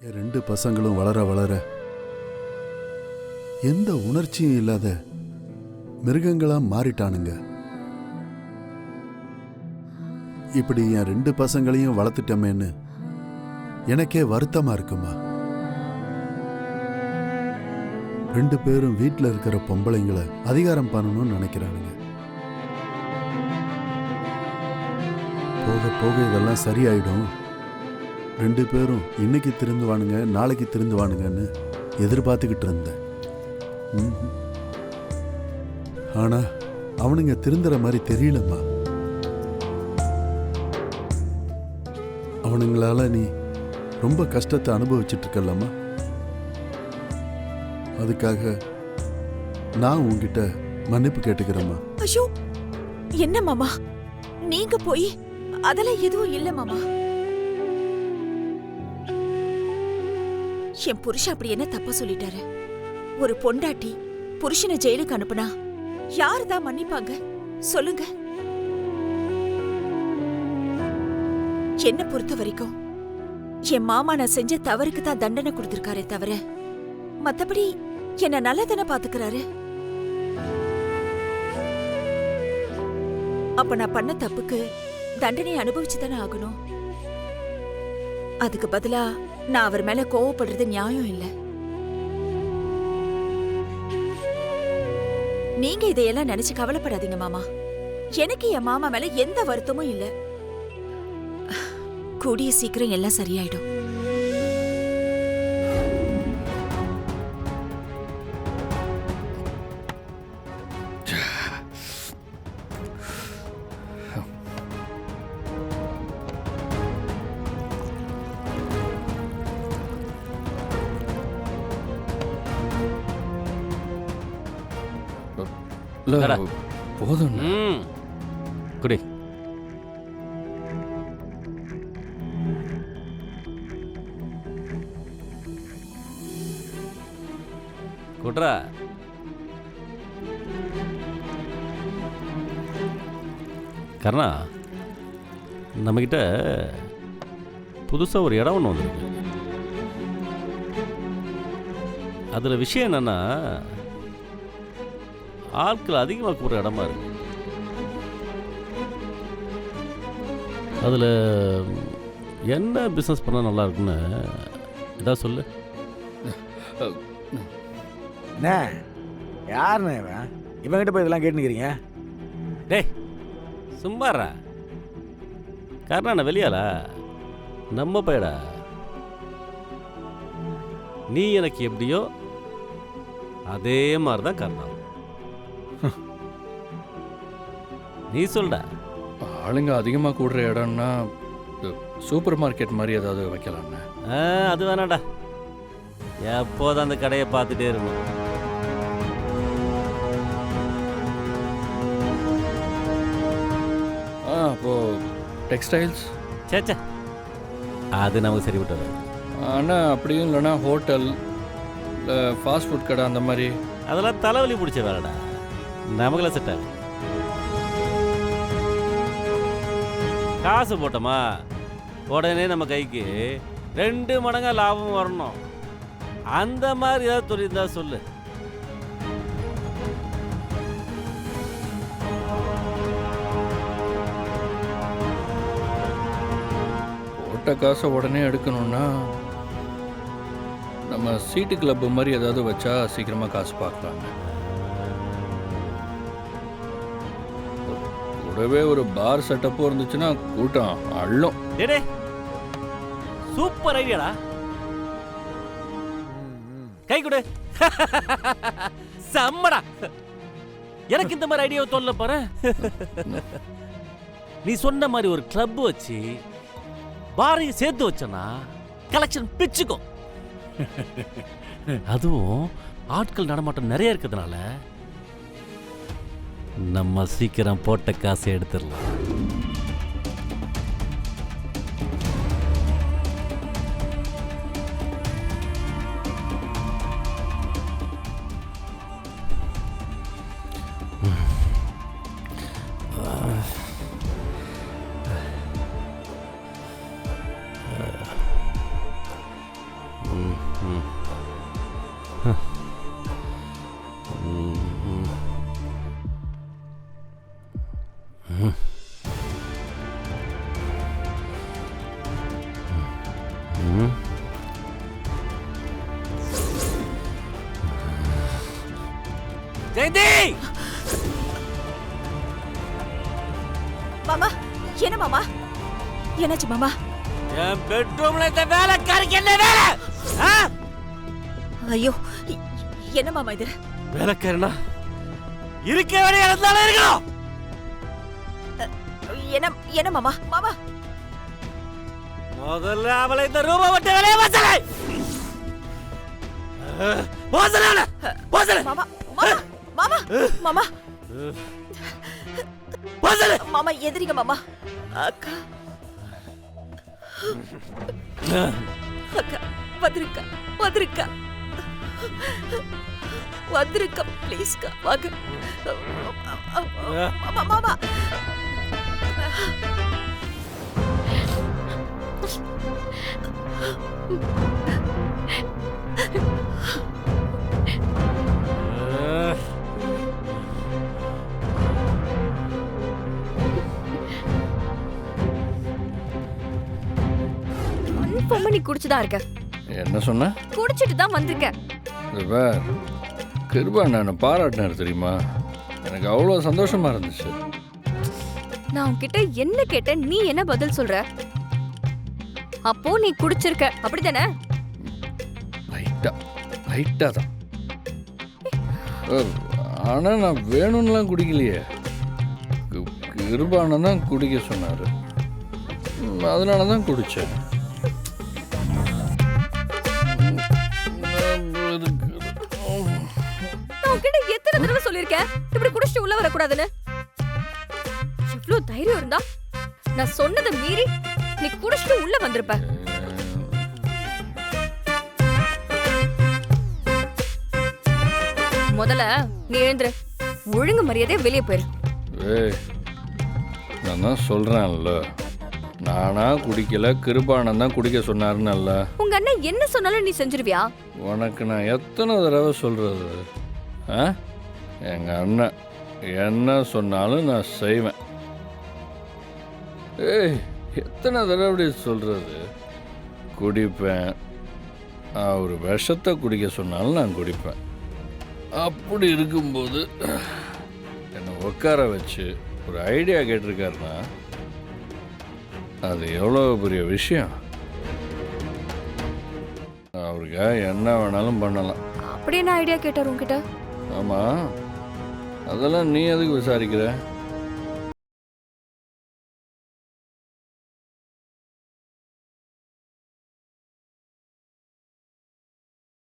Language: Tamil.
என் ரெண்டு பசங்களும் வளர வளர எந்த உணர்ச்சியும் இல்லாத மிருகங்களா மாறிட்டானுங்க. இப்படி என் ரெண்டு பசங்களையும் வளர்த்துட்டமேன்னு எனக்கே வருத்தமா இருக்குமா. ரெண்டு பேரும் வீட்டில் இருக்கிற பொம்பளைங்களை அதிகாரம் பண்ணணும்னு நினைக்கிறானுங்க. போக போக இதெல்லாம் சரியாயிடும், ரெண்டு பேரும் இன்னைக்கு திருந்துவானுங்க நாளைக்கு திருந்துவானுங்கன்னு எதிர்பார்த்துக்கிட்டு இருந்தேன். ஆனா அவனுங்க திருந்துற மாதிரி தெரியலம்மா. அவனுங்களால நீ ரொம்ப கஷ்டத்தை அனுபவிச்சுட்டு இருக்கல்லம்மா. அதுக்காக நான் உன்கிட்ட மன்னிப்பு கேட்டுக்கிறேம்மா. ஐயோ என்ன மாமா நீங்க போய் அதெல்லாம் எதுவும் இல்ல மாமா. என் புருஷன் அப்படி என்ன தப்பா சொல்லிட்டாரு? ஒரு பொண்டாட்டி புருஷனை ஜெயிலுக்கு அனுப்புனா யாருதான் மன்னிப்பாங்க சொல்லுங்க? என்ன பொறுத்த வரைக்கும் என் மாமா நான் செஞ்ச தவறுக்கு தான் தண்டனை கொடுத்திருக்காரே தவிர மத்தபடி என்ன நல்லதானே பாத்துக்கிறாரு. அப்ப நான் பண்ண தப்புக்கு தண்டனை அனுபவிச்சுதானே ஆகணும். அதுக்கு பதிலா நான் அவர் மேல கோவப்படுறது நியாயம் இல்ல. நீங்க இதையெல்லாம் நினைச்சு கவலைப்படாதீங்க மாமா. எனக்கு என் மாமா மேல எந்த வருத்தமும் இல்ல. கூடிய சீக்கிரம் எல்லாம் சரியாயிடும். போதும் குடி. குட்ரா கர்ணா, நம்மகிட்ட புதுசாக ஒரு இடம் ஒன்று வந்துருக்கு. அதில் விஷயம் என்னன்னா ஆட்கள் அதிகமாக கூற இடமா இருக்கு. அதில் என்ன பிஸ்னஸ் பண்ணால் நல்லா இருக்குன்னு ஏதாவது சொல்லு. அண்ணே யாருண்ணே இவன்? இவங்கிட்ட போய் இதெல்லாம் கேட்டுக்கிறீங்க? டேய் சும்மாறா கர்ணா, வெளியாலா நம்ம பையடா. நீ எனக்கு எப்படியோ அதே மாதிரி தான் கர்ணா. நீ சொல்டா. ஆளுங்க அதிகமாக கூடுற இடம்னா சூப்பர் மார்க்கெட் மாதிரி ஏதாவது வைக்கலாம்ண்ணே. அது வேணாடா, எப்போதும் அந்த கடையை பார்த்துட்டே இருக்கணும். அப்போது டெக்ஸ்டைல்ஸ் சேச்சா அது நமக்கு சரி விட்டு வராது. ஆனால் அப்படியும் இல்லைன்னா ஹோட்டல் இல்லை ஃபாஸ்ட் ஃபுட் கடை அந்த மாதிரி. அதெல்லாம் தலைவலி பிடிச்ச வேலைடா, நமக்குலாம் செட் ஆகும். காசு போட்டோமா உடனே நம்ம கைக்கு 2 மடங்கா லாபம் வரணும். அந்த மாதிரி ஏதாவது தொழில் இருந்தா சொல்லு. போட்ட காசை உடனே எடுக்கணும்னா நம்ம சீட்டு கிளப்பு மாதிரி ஏதாவது வச்சா சீக்கிரமாக காசு பார்க்கலாங்க. கூடவே ஒரு பார் செட்டப்பும் இருந்துச்சுன்னா கூட்டம் அள்ளும். டேடே சூப்பர் ஐடியாடா, கை கொடு. செம்மடா, எனக்கு இந்த மாதிரி ஐடியாவை தோல்ல பாரு. நீ சொன்ன மாதிரி ஒரு கிளப் வச்சு பாரையும் சேர்த்து வச்சனா கலெக்ஷன் பிச்சுக்கும். அதுவும் ஆட்கள் நடமாட்டம் நிறைய இருக்கிறதுனால நம்ம சீக்கிரம் போட்ட காசை எடுத்துடலாம். ஜெயந்தி! மாமா என்ன மாமா? என்னாச்சு மாமா? என் பெட்ரூம்ல இந்த வேலைக்காரிக்கு என்ன வேலை? ஐயோ என்ன மாமா இது? வேலைக்காரனா இருக்க வேண்டிய இடத்துல இருக்கணும். என்ன என்ன மாமா? மாமா முதல்ல அவளை இந்த ரூபா விட்டு வெளியே வாசலை. வாசலை வாசலை. மாமா மாமா மாமா மாமா வாசலை. மாமா எதிரிங்க மாமா. அக்கா அக்கா வந்திருக்கா வந்திருக்கா வந்திருக்கா ப்ளீஸ்க்கா வாங்க. மாமா மாமா நீ குடிச்சுதான் இருக்க. என்ன சொன்ன? குடிச்சிட்டு தான் வந்திருக்க. கிருபா நான் பாராட்டினார் தெரியுமா? எனக்கு அவ்வளோ சந்தோஷமா இருந்துச்சு. நான் உன்கிட்ட என்ன கேட்டேன், நீ என்ன பதில் சொல்ற? அப்போ நீ குடிச்சிருக்க அப்படிதானே? லைட்டா தான். ஆனா நான் வேணும்லாம் குடிக்கலையே. கிருபானன் தான் குடிக்க சொன்னாரு, அதனால தான் குடிச்சேன். நான் உன்கிட்ட எத்தனை தடவை சொல்லிருக்கேன் இப்படி குடிச்சிட்டு உள்ள வரக்கூடாதுன்னு? இவ்ளோ தைரியம் இருந்தா நான் சொன்னதை மீறி நீ குடிச்சிட்டு உள்ள வந்திருப்ப. முதல்ல நீ எழுந்துரு, ஒழுங்கு மரியாதை வெளியே போயிரு. ஏய், நான் தான் சொல்றேன்ல, நானா குடிக்கல, கிருபானன் தான் குடிக்க சொன்னாருன்னு. உங்க அண்ணன் என்ன சொன்னாலும் நீ செஞ்சிருவியா? உனக்கு நான் எத்தனை தடவை சொல்றது? எங்க அண்ணன் என்ன சொன்னாலும் நான் செய்வேன். ஏய், எத்தனை தடவை சொல்றது? குடிப்பேன். அவர் விஷத்தை குடிக்க சொன்னாலும் நான் குடிப்பேன். அப்படி இருக்கும்போது என்னை உட்கார வச்சு ஒரு ஐடியா கேட்டிருக்காருன்னா அது எவ்வளோ பெரிய விஷயம். அவருக்கா என்ன வேணாலும் பண்ணலாம். அப்படி என்ன ஐடியா கேட்டார் உங்ககிட்ட? ஆமாம், அதெல்லாம் நீ எதுக்கு விசாரிக்கிற?